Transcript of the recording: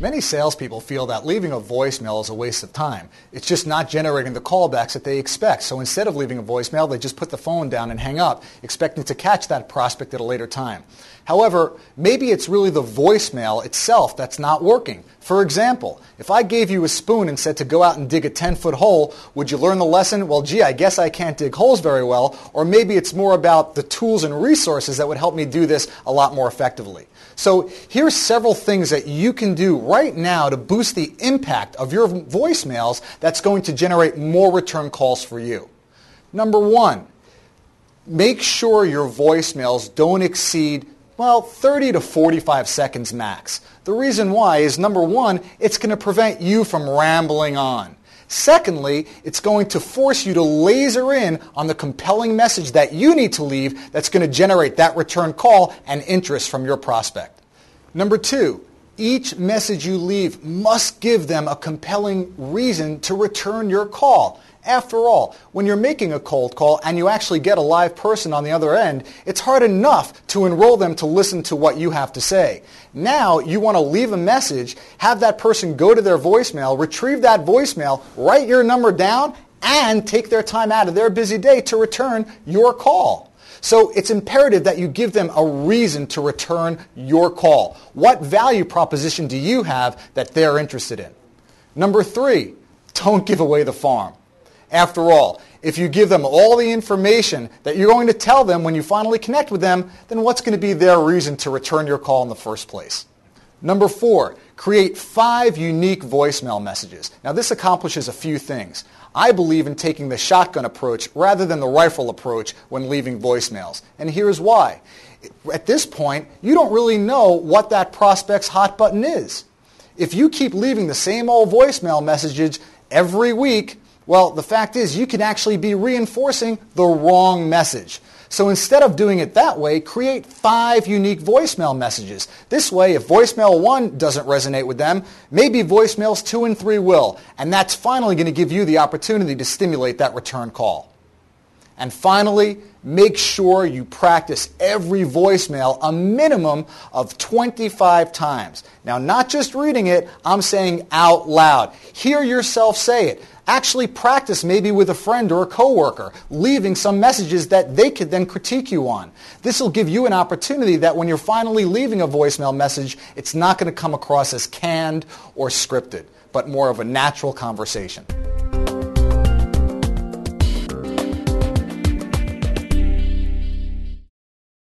Many salespeople feel that leaving a voicemail is a waste of time. It's just not generating the callbacks that they expect. So instead of leaving a voicemail, they just put the phone down and hang up, expecting to catch that prospect at a later time. However, maybe it's really the voicemail itself that's not working. For example, if I gave you a spoon and said to go out and dig a 10-foot hole, would you learn the lesson? Well, gee, I guess I can't dig holes very well. Or maybe it's more about the tools and resources that would help me do this a lot more effectively. So here's several things that you can do right now to boost the impact of your voicemails that's going to generate more return calls for you. Number one, make sure your voicemails don't exceed 30 to 45 seconds max. The reason why is, number one, it's going to prevent you from rambling on. Secondly, it's going to force you to laser in on the compelling message that you need to leave that's going to generate that return call and interest from your prospect. Number two, each message you leave must give them a compelling reason to return your call. After all, when you're making a cold call and you actually get a live person on the other end, it's hard enough to enroll them to listen to what you have to say. Now you want to leave a message, have that person go to their voicemail, retrieve that voicemail, write your number down, and take their time out of their busy day to return your call. So it's imperative that you give them a reason to return your call. What value proposition do you have that they're interested in? Number three, don't give away the farm. After all, if you give them all the information that you're going to tell them when you finally connect with them, then what's going to be their reason to return your call in the first place? Number four, create 5 unique voicemail messages. Now this accomplishes a few things. I believe in taking the shotgun approach rather than the rifle approach when leaving voicemails. And here's why. At this point, you don't really know what that prospect's hot button is. If you keep leaving the same old voicemail messages every week, well, the fact is you can actually be reinforcing the wrong message. So instead of doing it that way, create 5 unique voicemail messages. This way, if voicemail 1 doesn't resonate with them, maybe voicemails 2 and 3 will. And that's finally going to give you the opportunity to stimulate that return call. And finally, make sure you practice every voicemail a minimum of 25 times. Now, not just reading it, I'm saying out loud. Hear yourself say it. Actually practice maybe with a friend or a coworker, leaving some messages that they could then critique you on. This will give you an opportunity that when you're finally leaving a voicemail message, it's not going to come across as canned or scripted, but more of a natural conversation.